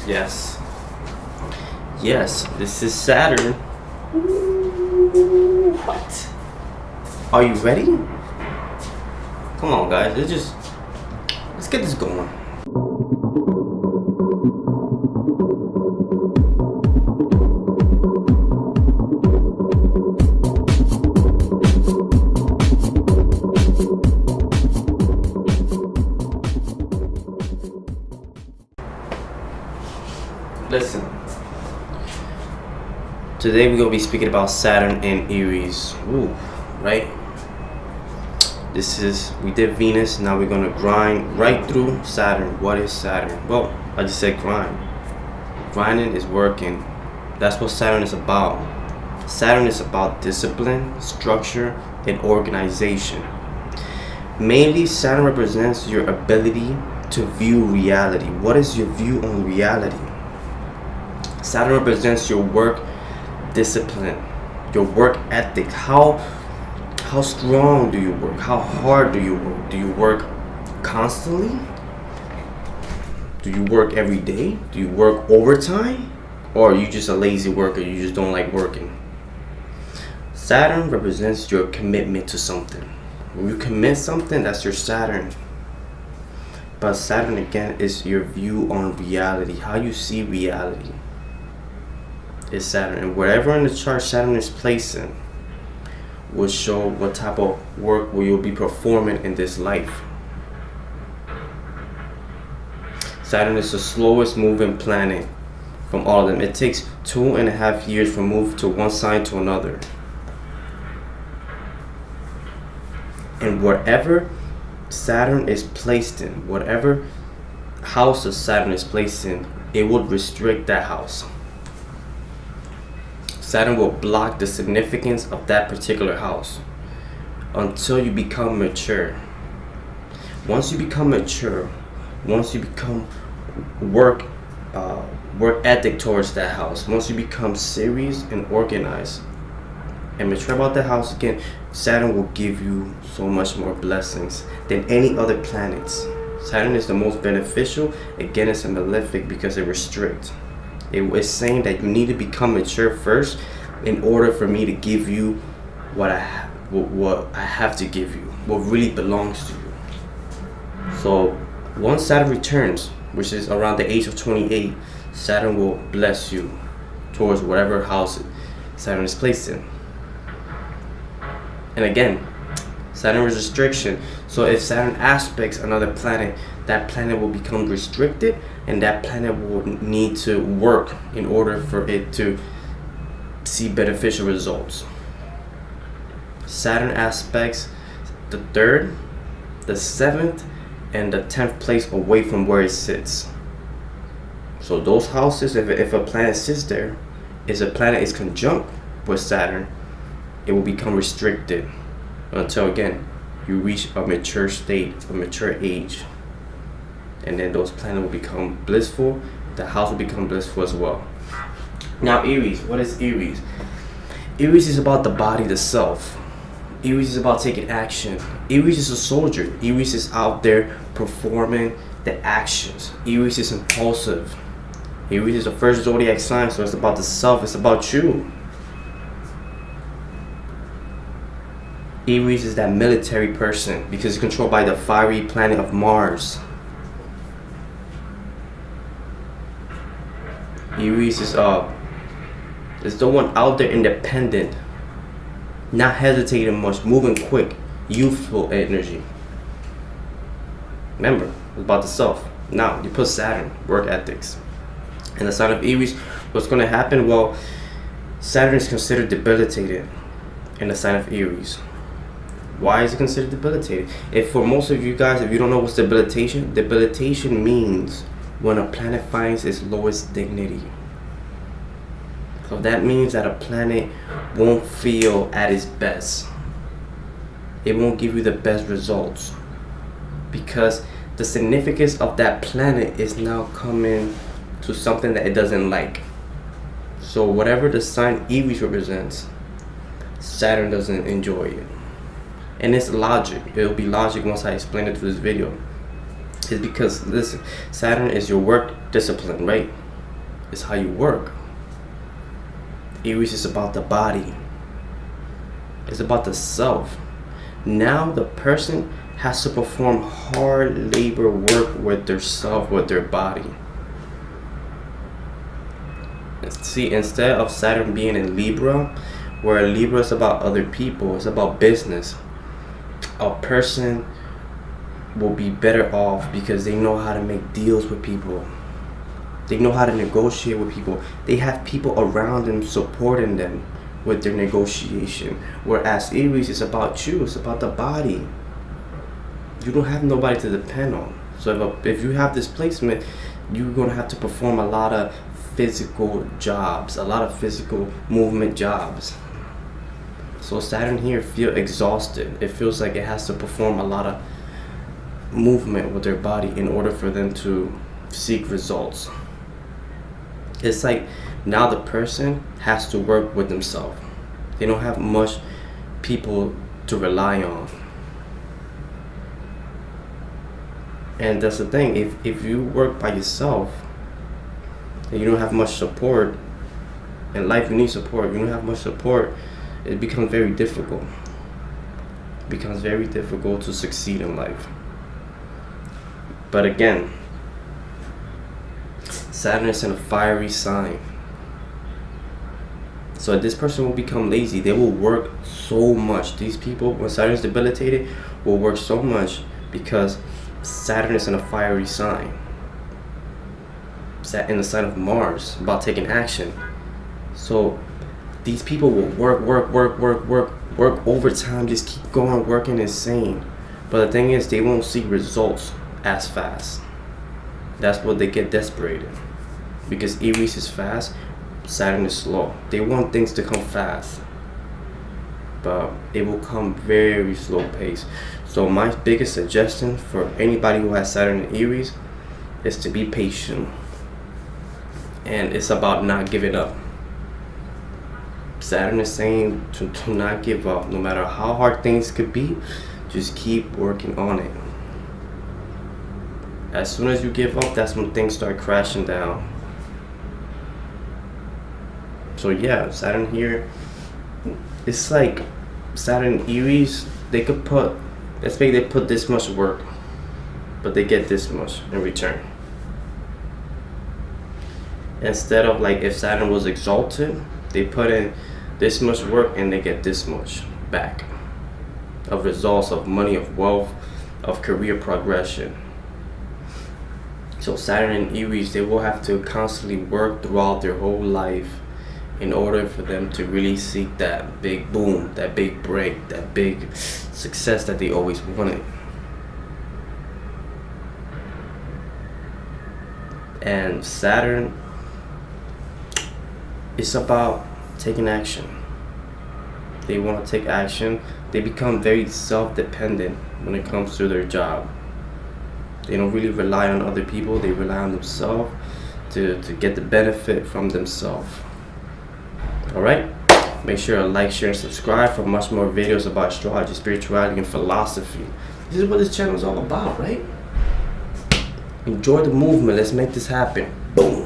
Yes. Yes, this is Saturn. What? Are you ready? Come on, guys. Let's get this going. Listen. Today we're gonna be speaking about Saturn in Aries. Ooh, right? We did Venus, now we're gonna grind right through Saturn. What is Saturn? Well, I just said grind. Grinding is working. That's what Saturn is about. Saturn is about discipline, structure, and organization. Mainly, Saturn represents your ability to view reality. What is your view on reality? Saturn represents your work discipline, your work ethic. How strong do you work? How hard do you work? Do you work constantly? Do you work every day? Do you work overtime? Or are you just a lazy worker? You just don't like working? Saturn represents your commitment to something. When you commit something, that's your Saturn. But Saturn again is your view on reality, how you see reality. Is Saturn, and wherever in the chart Saturn is placed in will show what type of work will you be performing in this life. Saturn is the slowest moving planet from all of them. It takes 2.5 years from move to one sign to another. And wherever Saturn is placed in, whatever house of Saturn is placed in, it will restrict that house. Saturn will block the significance of that particular house until you become mature. Once you become mature, once you become work ethic towards that house, once you become serious and organized and mature about that house again, Saturn will give you so much more blessings than any other planets. Saturn is the most beneficial. Again, it's a malefic because it restricts. It is saying that you need to become mature first in order for me to give you what I have to give you, what really belongs to you. So once Saturn returns, which is around the age of 28, Saturn will bless you towards whatever house Saturn is placed in. And again, Saturn is restriction. So if Saturn aspects another planet, that planet will become restricted, and that planet will need to work in order for it to see beneficial results. Saturn aspects the 3rd, the 7th, and the 10th place away from where it sits. So those houses, if a planet sits there, if a planet is conjunct with Saturn, it will become restricted until again you reach a mature state, a mature age. And then those planets will become blissful. The house will become blissful as well. Now Aries, what is Aries? Aries is about the body, the self. Aries is about taking action. Aries is a soldier. Aries is out there performing the actions. Aries is impulsive. Aries is the first zodiac sign, so it's about the self, it's about you. Aries is that military person because it's controlled by the fiery planet of Mars. Aries is the one out there independent, not hesitating much, moving quick, youthful energy. Remember, it's about the self. Now you put Saturn, work ethics. And the sign of Aries, what's going to happen? Well, Saturn is considered debilitated in the sign of Aries. Why is it considered debilitated? If for most of you guys, if you don't know what's debilitation means when a planet finds its lowest dignity. So that means that a planet won't feel at its best. It won't give you the best results because the significance of that planet is now coming to something that it doesn't like. So whatever the sign Aries represents, Saturn doesn't enjoy it. And it's logic. It'll be logic once I explain it through this video. It's because, listen, Saturn is your work discipline, right? It's how you work. Aries is about the body. It's about the self. Now the person has to perform hard labor work with their self, with their body. See, instead of Saturn being in Libra, where Libra is about other people, it's about business, a person will be better off because they know how to make deals with people. They know how to negotiate with people. They have people around them supporting them with their negotiation. Whereas Aries is about you. It's about the body. You don't have nobody to depend on. So if you have this placement, you're going to have to perform a lot of physical jobs, a lot of physical movement jobs. So Saturn here feels exhausted. It feels like it has to perform a lot of movement with their body in order for them to seek results. It's like now the person has to work with themselves. They don't have much people to rely on. And that's the thing, if you work by yourself and you don't have much support, in life you need support, you don't have much support, it becomes very difficult. It becomes very difficult to succeed in life. But again, Saturn is in a fiery sign. So this person will become lazy. They will work so much. These people, when Saturn is debilitated, will work so much because Saturn is in a fiery sign. In the sign of Mars, about taking action. So these people will work overtime, just keep going, working insane. But the thing is, they won't see results as fast. That's what they get desperate. Because Aries is fast, Saturn is slow. They want things to come fast, but it will come very slow pace. So my biggest suggestion for anybody who has Saturn in Aries is to be patient. And it's about not giving up. Saturn is saying to not give up. No matter how hard things could be, just keep working on it. As soon as you give up, that's when things start crashing down. So yeah, Saturn here, it's like Saturn Aries, they could put, let's say they put this much work, but they get this much in return. Instead of like if Saturn was exalted, they put in this much work and they get this much back of results, of money, of wealth, of career progression. So Saturn and Aries, they will have to constantly work throughout their whole life in order for them to really seek that big boom, that big break, that big success that they always wanted. And Saturn, it's about taking action. They want to take action. They become very self-dependent when it comes to their job. They don't really rely on other people. They rely on themselves to get the benefit from themselves. Alright? Make sure to like, share, and subscribe for much more videos about astrology, spirituality, and philosophy. This is what this channel is all about, right? Enjoy the movement. Let's make this happen. Boom.